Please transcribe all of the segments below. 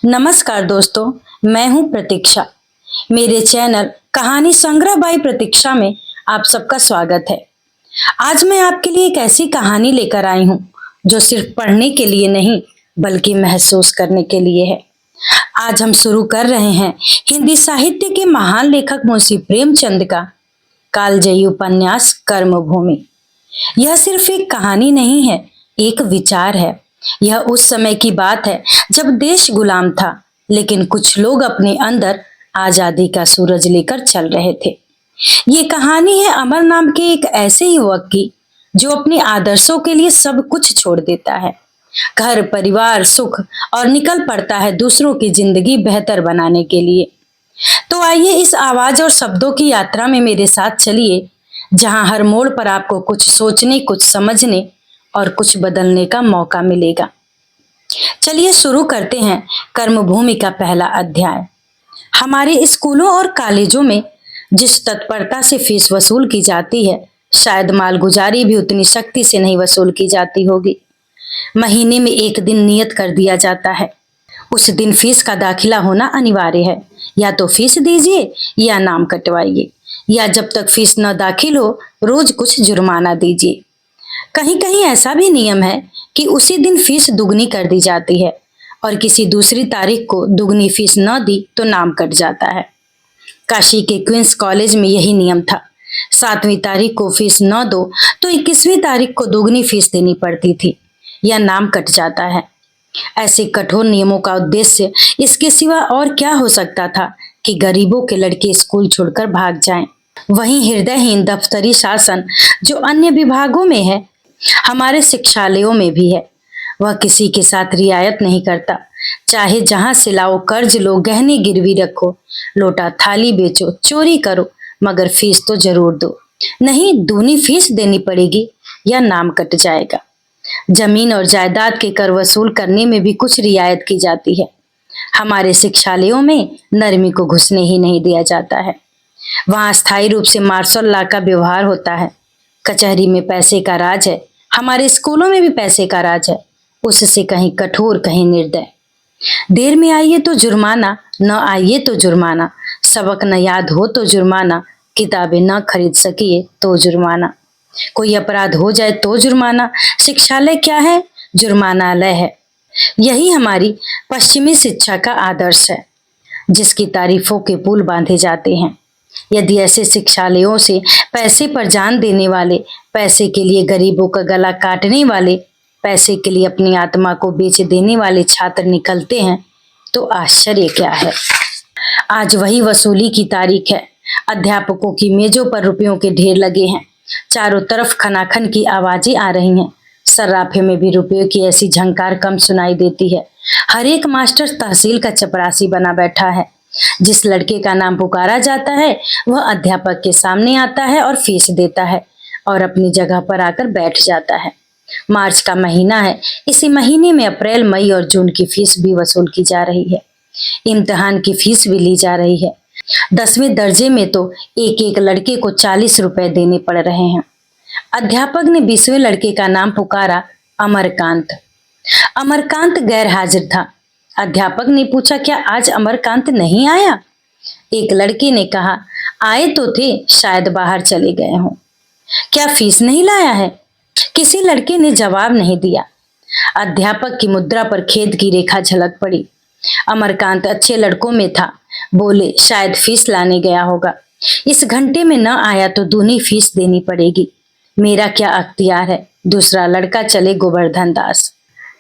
नमस्कार दोस्तों, मैं हूं प्रतीक्षा। मेरे चैनल कहानी संग्रह बाई प्रतीक्षा में आप सबका स्वागत है। आज मैं आपके लिए एक ऐसी कहानी लेकर आई हूं जो सिर्फ पढ़ने के लिए नहीं बल्कि महसूस करने के लिए है। आज हम शुरू कर रहे हैं हिंदी साहित्य के महान लेखक मुंशी प्रेमचंद का कालजयी उपन्यास कर्मभूमि। यह सिर्फ एक कहानी नहीं है, एक विचार है। यह उस समय की बात है जब देश गुलाम था, लेकिन कुछ लोग अपने अंदर आजादी का सूरज लेकर चल रहे थे। ये कहानी है अमर नाम के एक ऐसे युवक की जो अपने आदर्शों के लिए सब कुछ छोड़ देता है, घर परिवार सुख, और निकल पड़ता है दूसरों की जिंदगी बेहतर बनाने के लिए। तो आइए इस आवाज और शब्दों की यात्रा में मेरे साथ चलिए, जहां हर मोड़ पर आपको कुछ सोचने, कुछ समझने और कुछ बदलने का मौका मिलेगा। चलिए शुरू करते हैं कर्मभूमि का पहला अध्याय। हमारे स्कूलों और कॉलेजों में जिस तत्परता से फीस वसूल की जाती है, शायद मालगुजारी भी उतनी सख्ती से नहीं वसूल की जाती होगी। महीने में एक दिन नियत कर दिया जाता है, उस दिन फीस का दाखिला होना अनिवार्य है। या तो फीस दीजिए या नाम कटवाइए, या जब तक फीस न दाखिल हो रोज कुछ जुर्माना दीजिए। कहीं कहीं ऐसा भी नियम है कि उसी दिन फीस दुगनी कर दी जाती है, और किसी दूसरी तारीख को दुगनी फीस न दी तो नाम कट जाता है। काशी के क्वींस कॉलेज में यही नियम था। 7वीं तारीख को फीस न दो तो 21वीं तारीख को दुगनी फीस देनी पड़ती थी, या नाम कट जाता है। ऐसे कठोर नियमों का उद्देश्य इसके सिवा और क्या हो सकता था कि गरीबों के लड़के स्कूल छोड़कर भाग जाएं। वहीं हृदयहीन दफ्तरी शासन जो अन्य विभागों में है, हमारे शिक्षालयों में भी है। वह किसी के साथ रियायत नहीं करता। चाहे जहां से लाओ, कर्ज लो, गहने गिरवी रखो, लोटा थाली बेचो, चोरी करो, मगर फीस तो जरूर दो। नहीं, दूनी फीस देनी पड़ेगी या नाम कट जाएगा। जमीन और जायदाद के कर वसूल करने में भी कुछ रियायत की जाती है। हमारे शिक्षालयों में नरमी को घुसने ही नहीं दिया जाता है। वहां स्थायी रूप से मार्शल लॉ का व्यवहार होता है। कचहरी में पैसे का राज है, हमारे स्कूलों में भी पैसे का राज है। उससे कहीं कठोर, कहीं निर्दय। देर में आइए तो जुर्माना, न आइए तो जुर्माना, सबक न याद हो तो जुर्माना, किताबें न खरीद सकिए तो जुर्माना, कोई अपराध हो जाए तो जुर्माना। शिक्षालय क्या है? जुर्मानालय है। यही हमारी पश्चिमी शिक्षा का आदर्श है, जिसकी तारीफों के पुल बांधे जाते हैं। यदि ऐसे शिक्षालयों से पैसे पर जान देने वाले, पैसे के लिए गरीबों का गला काटने वाले, पैसे के लिए अपनी आत्मा को बेच देने वाले छात्र निकलते हैं तो आश्चर्य क्या है। आज वही वसूली की तारीख है। अध्यापकों की मेजों पर रुपयों के ढेर लगे हैं। चारों तरफ खनाखन की आवाजें आ रही हैं। सर्राफे में भी रुपयों की ऐसी झंकार कम सुनाई देती है। हर एक मास्टर तहसील का चपरासी बना बैठा है। जिस लड़के का नाम पुकारा जाता है वह अध्यापक के सामने आता है और फीस देता है और अपनी जगह पर आकर बैठ जाता है। मार्च का महीना है। इसी महीने में अप्रैल, मई और जून की फीस भी वसूल की जा रही है। इम्तिहान की फीस भी ली जा रही है। 10वें दर्जे में तो एक एक लड़के को 40 रुपए देने पड़ रहे हैं। अध्यापक ने 20वें लड़के का नाम पुकारा, अमरकांत। अमरकांत गैर हाजिर था। अध्यापक ने पूछा, क्या आज अमरकांत नहीं आया? एक लड़के ने कहा, आए तो थे, शायद बाहर चले गए हों। क्या फीस नहीं लाया है? किसी लड़के ने जवाब नहीं दिया। अध्यापक की मुद्रा पर खेद की रेखा झलक पड़ी। अमरकांत अच्छे लड़कों में था। बोले, शायद फीस लाने गया होगा। इस घंटे में न आया तो दूनी फीस देनी पड़ेगी। मेरा क्या अख्तियार है? दूसरा लड़का चले गोवर्धन दास।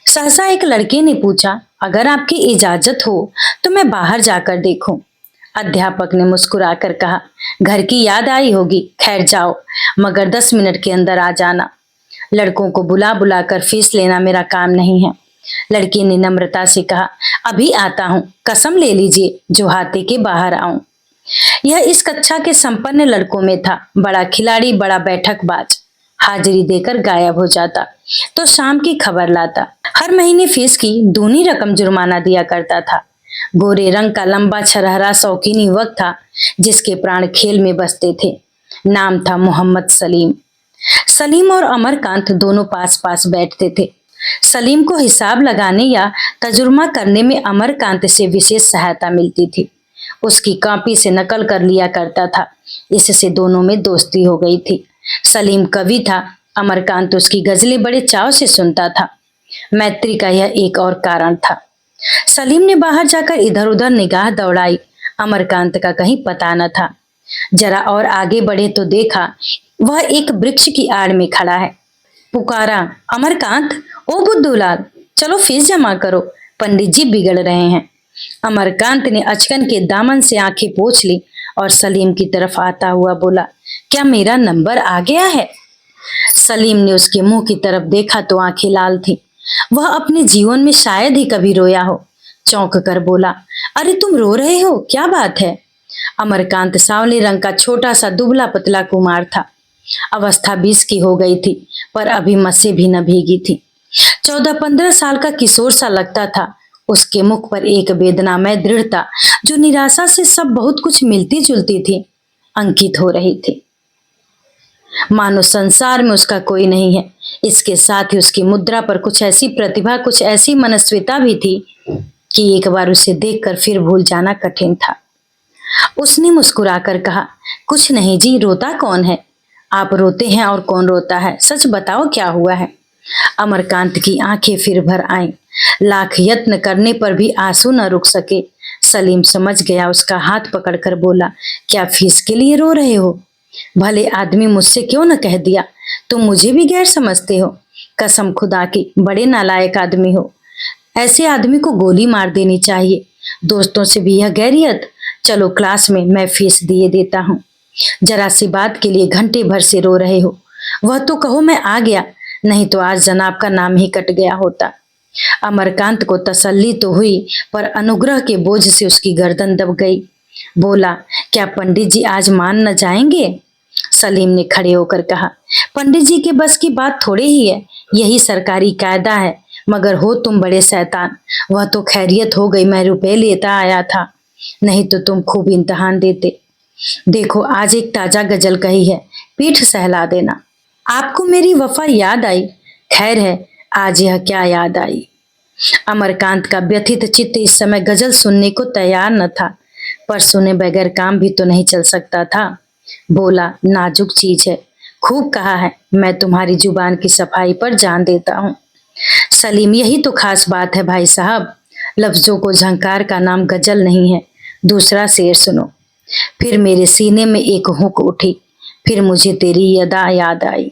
सहसा एक लड़के ने पूछा, अगर आपकी इजाजत हो तो मैं बाहर जाकर देखूं। अध्यापक ने मुस्कुराकर कहा, घर की याद आई होगी, खैर जाओ, मगर 10 मिनट के अंदर आ जाना। लड़कों को बुला बुलाकर फीस लेना मेरा काम नहीं है। लड़के ने नम्रता से कहा, अभी आता हूं, कसम ले लीजिए जो हाथे के बाहर आऊं। यह इस कक्षा के संपन्न लड़कों में था। बड़ा खिलाड़ी, बड़ा बैठकबाज। हाजिरी देकर गायब हो जाता तो शाम की खबर लाता। हर महीने फीस की दूनी रकम जुर्माना दिया करता था। गोरे रंग का लंबा छरहरा शौकीन युवक था, जिसके प्राण खेल में बसते थे। नाम था मोहम्मद सलीम। सलीम और अमरकांत दोनों पास पास बैठते थे। सलीम को हिसाब लगाने या तजुर्मा करने में अमरकांत से विशेष सहायता मिलती थी। उसकी कॉपी से नकल कर लिया करता था। इससे दोनों में दोस्ती हो गई थी। सलीम कवि था, अमरकांत उसकी गजलें बड़े चाव से सुनता था। मैत्री का यह एक और कारण था। सलीम ने बाहर जाकर इधर उधर निगाह दौड़ाई। अमरकांत का कहीं पता न था। जरा और आगे बढ़े तो देखा वह एक वृक्ष की आड़ में खड़ा है। पुकारा, अमरकांत, ओ बुद्धूलाल, चलो फीस जमा करो, पंडित जी बिगड़ रहे हैं। अमरकांत ने अचकन के दामन से आंखें पोंछ ली और सलीम की तरफ आता हुआ बोला, क्या मेरा नंबर आ गया है? सलीम ने उसके मुंह की तरफ देखा तो आंखें लाल थी। वह अपने जीवन में शायद ही कभी रोया हो। चौंक कर बोला, अरे तुम रो रहे हो, क्या बात है? अमरकांत सांवले रंग का छोटा सा दुबला पतला कुमार था। अवस्था 20 की हो गई थी, पर अभी मस्से भी न भीगी थी। 14-15 साल का किशोर सा लगता था। उसके मुख पर एक वेदनामय दृढ़ता, जो निराशा से सब बहुत कुछ मिलती जुलती थी, अंकित हो रही थी। मानो संसार में उसका कोई नहीं है। इसके साथ ही उसकी मुद्रा पर कुछ ऐसी प्रतिभा, कुछ ऐसी मनस्विता भी थी कि एक बार उसे देखकर फिर भूल जाना कठिन था। उसने मुस्कुराकर कहा, कुछ नहीं जी, रोता कौन है? आप रोते हैं और कौन रोता है? सच बताओ क्या हुआ है? अमरकांत की आंखें फिर भर आईं। लाख यत्न करने पर भी आंसू न रुक सके। सलीम समझ गया। उसका हाथ पकड़कर बोला, क्या फीस के लिए रो रहे हो? भले आदमी मुझसे क्यों न कह दिया, तुम मुझे भी गैर समझते हो। कसम खुदा की, बड़े नालायक आदमी हो। ऐसे आदमी को गोली मार देनी चाहिए। दोस्तों से भी यह गैरियत। चलो क्लास में, मैं फीस दिए देता हूँ। जरा सी बात के लिए घंटे भर से रो रहे हो। वह तो कहो मैं आ गया, नहीं तो आज जनाब का नाम ही कट गया होता। अमरकांत को तसल्ली तो हुई, पर अनुग्रह के बोझ से उसकी गर्दन दब गई। बोला, क्या पंडित जी आज मान न जाएंगे? सलीम ने खड़े होकर कहा, पंडित जी के बस की बात थोड़ी ही है, यही सरकारी कायदा है। मगर हो तुम बड़े शैतान। वह तो खैरियत हो गई, मैं रुपए लेता आया था, नहीं तो तुम खूब इम्तिहान देते। देखो आज एक ताजा गजल कही है, पीठ सहला देना। आपको मेरी वफा याद आई? खैर है, आज यह क्या याद आई? अमरकांत का व्यथित चित्त इस समय गजल सुनने को तैयार न था, पर सुने बगैर काम भी तो नहीं चल सकता था। बोला, नाजुक चीज है, खूब कहा है, मैं तुम्हारी जुबान की सफाई पर जान देता हूँ। सलीम, यही तो खास बात है भाई साहब। लफ्जों को झंकार का नाम गजल नहीं है। दूसरा शेर सुनो। फिर मेरे सीने में एक हुक उठी, फिर मुझे तेरी अदा याद आई।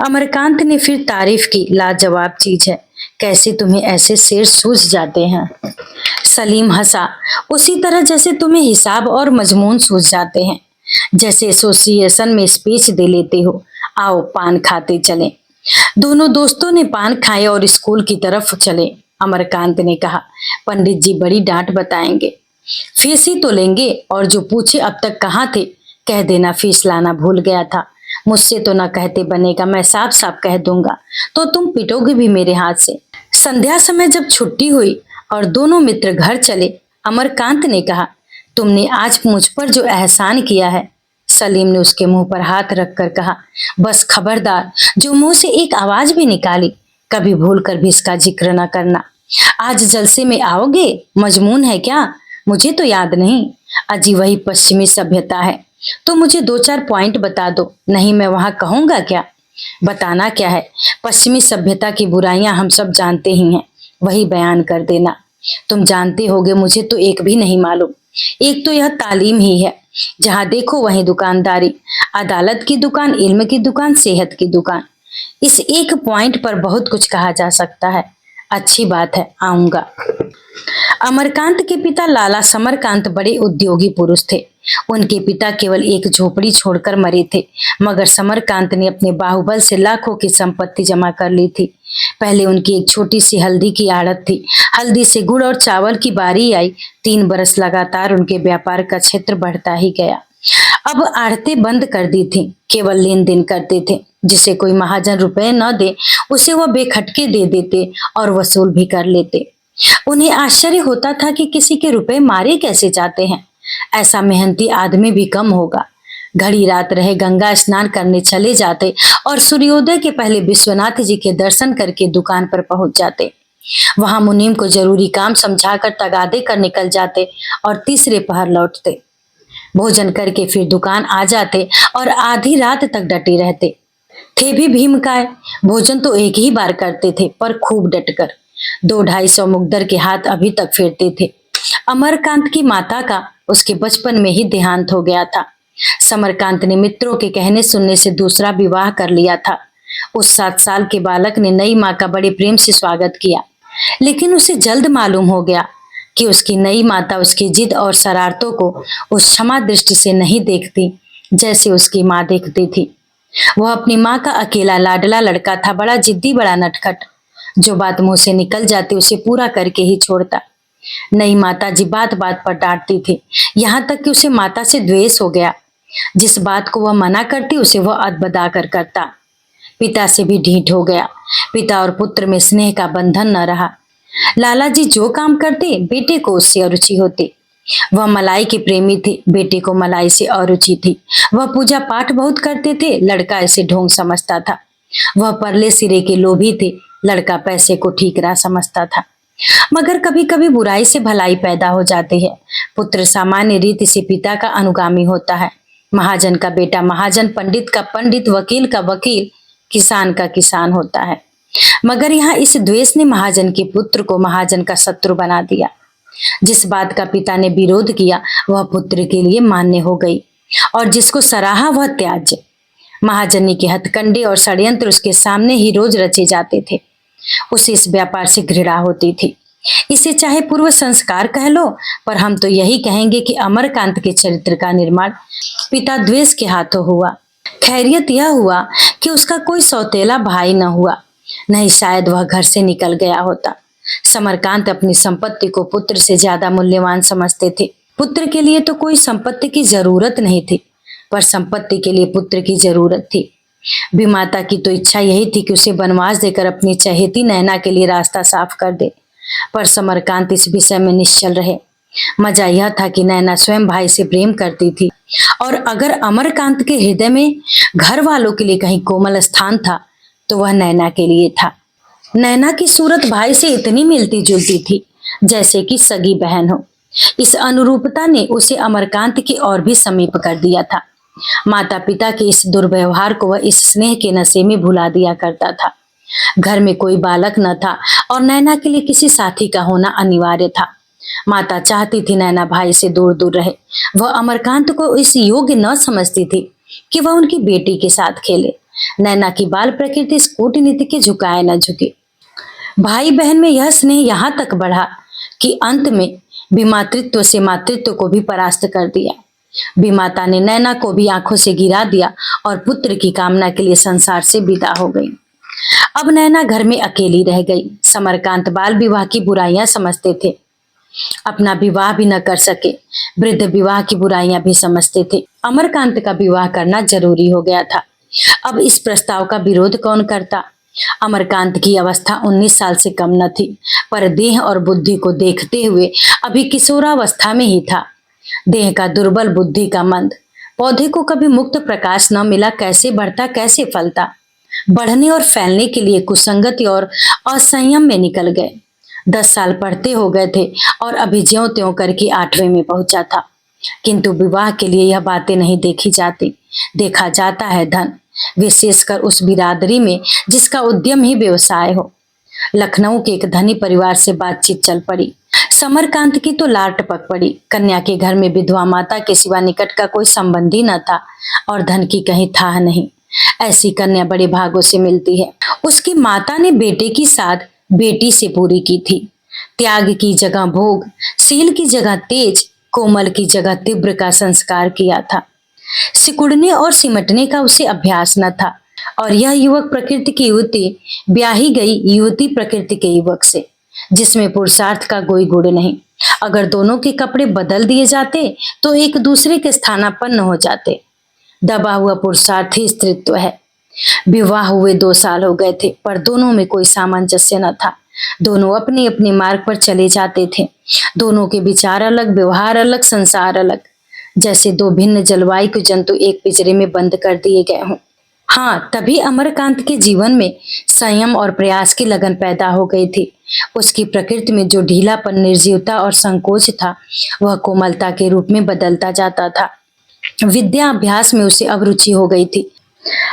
अमरकांत ने फिर तारीफ की, लाजवाब चीज है, कैसे तुम्हें ऐसे शेर सूझ जाते हैं? सलीम हंसा, उसी तरह जैसे तुम्हें हिसाब और मजमून सूझ जाते हैं, जैसे एसोसिएशन में स्पीच दे लेते हो। आओ पान खाते चलें। दोनों दोस्तों ने पान खाए और स्कूल की तरफ चले। अमरकांत ने कहा, पंडित जी बड़ी डांट बताएंगे। फीस ही तो लेंगे, और जो पूछे अब तक कहाँ थे, कह देना फीस लाना भूल गया था। मुझसे तो न कहते बनेगा, मैं साफ साफ कह दूंगा, तो तुम पिटोगे भी मेरे हाथ से। संध्या समय जब छुट्टी हुई और दोनों मित्र घर चले, अमरकांत ने कहा, तुमने आज मुझ पर जो एहसान किया है। सलीम ने उसके मुंह पर हाथ रखकर कहा, बस खबरदार, जो मुंह से एक आवाज भी निकाली, कभी भूल कर भी इसका जिक्र न करना। आज जलसे में आओगे? मजमून है क्या? मुझे तो याद नहीं। अजी वही पश्चिमी सभ्यता है, तो मुझे 2-4 पॉइंट बता दो, नहीं मैं वहां कहूंगा क्या? बताना क्या है, पश्चिमी सभ्यता की बुराइयां हम सब जानते ही हैं, वही बयान कर देना। तुम जानते होगे, मुझे तो एक भी नहीं मालूम। एक तो यह तालीम ही है, जहां देखो वहीं दुकानदारी, अदालत की दुकान, इल्म की दुकान, सेहत की दुकान। इस एक पॉइंट पर बहुत कुछ कहा जा सकता है। अच्छी बात है, आऊंगा। अमरकांत के पिता लाला समरकांत बड़े उद्योगी पुरुष थे। उनके पिता केवल एक झोपड़ी छोड़कर मरे थे, मगर समरकांत ने अपने बाहुबल से लाखों की संपत्ति जमा कर ली थी। पहले उनकी एक छोटी सी हल्दी की आड़त थी। हल्दी से गुड़ और चावल की बारी आई। 3 बरस लगातार उनके व्यापार का क्षेत्र बढ़ता ही गया। अब आड़तें बंद कर दी थी, केवल लेन देन करते थे। जिसे कोई महाजन रुपए न दे, उसे वह बेखटके दे देते और वसूल भी कर लेते। उन्हें आश्चर्य होता था कि किसी के रुपए मारे कैसे जाते हैं। ऐसा मेहनती आदमी भी कम होगा। घड़ी रात रहे गंगा स्नान करने चले जाते और सूर्योदय के पहले विश्वनाथ जी के दर्शन करके दुकान पर पहुंच जाते। वहां मुनीम को जरूरी काम समझाकर तगादे कर निकल जाते और तीसरे पहर लौटते। भोजन करके फिर दुकान आ जाते और आधी रात तक डटे रहते। थे भी भीमकाय, भोजन तो एक ही बार करते थे पर खूब डटकर। 200-250 मुकद्दर के हाथ अभी तक फेरते थे। अमरकांत की माता का उसके बचपन में ही देहांत हो गया था। समरकांत ने मित्रों के कहने सुनने से दूसरा विवाह कर लिया था। उस 7 साल के बालक ने नई माँ का बड़े प्रेम से स्वागत किया, लेकिन उसे जल्द मालूम हो गया कि उसकी नई माता उसकी जिद और शरारतों को उस क्षमा दृष्टि से नहीं देखती जैसे उसकी माँ देखती थी। वह अपनी माँ का अकेला लाडला लड़का था, बड़ा जिद्दी, बड़ा नटखट। जो बात मुंह से निकल जाती उसे पूरा करके ही छोड़ता। नई माता जी बात बात पर डांटती थी, यहाँ तक कि उसे माता से द्वेष हो गया। जिस बात को वह मना करती उसे वह अदबदा कर करता। पिता से भी ढीठ हो गया। पिता और पुत्र में स्नेह का बंधन न रहा। लाला जी जो काम करते बेटे को उससे अरुचि होती। वह मलाई के प्रेमी थे, बेटे को मलाई से अरुचि थी। वह पूजा पाठ बहुत करते थे, लड़का इसे ढोंग समझता था। वह परले सिरे के लोभी थे, लड़का पैसे को ठीक राह समझता था। मगर कभी कभी बुराई से भलाई पैदा हो जाती है। पुत्र सामान्य रीति से पिता का अनुगामी होता है। महाजन का बेटा महाजन, पंडित का पंडित, वकील का वकील, किसान का किसान होता है। मगर यहाँ इस द्वेष ने महाजन के पुत्र को महाजन का शत्रु बना दिया। जिस बात का पिता ने विरोध किया वह पुत्र के लिए मान्य हो गई और जिसको सराहा वह त्याज्य। महाजनी के हथकंडे और षड्यंत्र उसके सामने ही रोज रचे जाते थे। उसे इस व्यापार से घृणा होती थी। इसे चाहे पूर्व संस्कार कह लो, पर हम तो यही कहेंगे कि अमरकांत के चरित्र का निर्माण पिता द्वेष के हाथों हुआ। खैरियत यह हुआ कि उसका कोई सौतेला भाई न हुआ, नहीं शायद वह घर से निकल गया होता। समरकांत अपनी संपत्ति को पुत्र से ज्यादा मूल्यवान समझते थे। पुत्र के लिए तो कोई संपत्ति की जरूरत नहीं थी, पर संपत्ति के लिए पुत्र की जरूरत थी। भीमाता की तो इच्छा यही थी कि उसे वनवास देकर अपनी चहेती नैना के लिए रास्ता साफ कर दे, पर समरकांत इस विषय में निश्चल रहे। मजा यह था कि नैना स्वयं भाई से प्रेम करती थी, और अगर अमरकांत के हृदय में घर वालों के लिए कहीं कोमल स्थान था तो वह नैना के लिए था। नैना की सूरत भाई से इतनी मिलती जुलती थी जैसे कि सगी बहन हो। इस अनुरूपता ने उसे अमरकांत की ओर भी समीप कर दिया था। माता पिता के इस दुर्व्यवहार को वह इस स्नेह के नशे में भुला दिया करता था। घर में कोई बालक न था और नैना के लिए किसी साथी का होना अनिवार्य था। माता चाहती थी नैना भाई से दूर दूर रहे। वह अमरकांत को इस योग्य न समझती थी कि वह उनकी बेटी के साथ खेले। नैना की बाल प्रकृति इस कूटनीति के झुकाए न झुके। भाई बहन में यह स्नेह यहाँ तक बढ़ा कि अंत में विमातृत्व से मातृत्व को भी परास्त कर दिया। विमाता ने नैना को भी आंखों से गिरा दिया और पुत्र की कामना के लिए संसार से विदा हो गई। अब नैना घर में अकेली रह गई। समरकांत बाल विवाह की बुराइयां समझते थे, अपना विवाह भी न कर सके। वृद्ध विवाह की बुराइयां भी समझते थे। अमरकांत का विवाह करना जरूरी हो गया था। अब इस प्रस्ताव का विरोध कौन करता? अमरकांत की अवस्था 19 साल से कम न थी, पर देह और बुद्धि को देखते हुए अभी किशोरावस्था में ही था। देह का दुर्बल, बुद्धि का मंद। पौधे को कभी मुक्त प्रकाश न मिला, कैसे बढ़ता, कैसे फलता? बढ़ने और फैलने के लिए कुसंगति और असंयम में निकल गए। 10 साल पढ़ते हो गए थे और अभी ज्यों त्यों करके 8वें में पहुंचा था। किंतु विवाह के लिए यह बातें नहीं देखी जाती। देखा जाता है धन, विशेषकर उस बिरादरी में जिसका उद्यम ही व्यवसाय हो। लखनऊ के एक धनी परिवार से बातचीत चल पड़ी। समरकांत की तो लार टपक पड़ी। कन्या के घर में विधवा माता के सिवा निकट का कोई संबंधी न था और धन की कहीं थाह नहीं। ऐसी कन्या बड़े भागों से मिलती है। उसकी माता ने बेटे की साध बेटी से पूरी की थी। त्याग की जगह भोग, शील की जगह तेज, कोमल की जगह तीव्र का संस्कार किया था। सिकुड़ने और सिमटने का उसे अभ्यास न था। और यह युवक प्रकृति की युवती ब्याही गई युवती प्रकृति के युवक से, जिसमें पुरुषार्थ का कोई गुण नहीं। अगर दोनों के कपड़े बदल दिए जाते तो एक दूसरे के स्थानापन्न हो जाते। दबा हुआ पुरुषार्थ ही स्त्रीत्व है। विवाह हुए 2 साल हो गए थे, पर दोनों में कोई सामंजस्य न था। दोनों अपने अपने मार्ग पर चले जाते थे। दोनों के विचार अलग, व्यवहार अलग, संसार अलग। जैसे दो भिन्न जलवायु के जंतु एक पिंजरे में बंद कर दिए गए हों। हाँ, तभी अमरकांत के जीवन में संयम और प्रयास की लगन पैदा हो गई थी। उसकी प्रकृति में जो ढीलापन, निर्जीवता और संकोच था, वह कोमलता के रूप में बदलता जाता था। विद्या अभ्यास में उसे अब रुचि हो गई थी।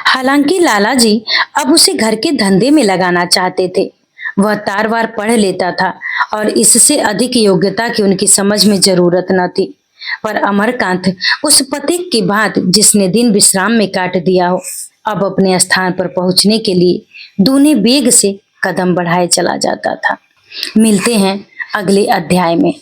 हालांकि लाला जी अब उसे घर के धंधे में लगाना चाहते थे। वह तार-वार पढ़ लेता था और इससे अधिक योग्यता की उनकी समझ में जरूरत न थी। पर अमरकांत उस पथिक की भांति जिसने दिन विश्राम में काट दिया हो, अब अपने स्थान पर पहुंचने के लिए दूने बेग से कदम बढ़ाए चला जाता था। मिलते हैं अगले अध्याय में।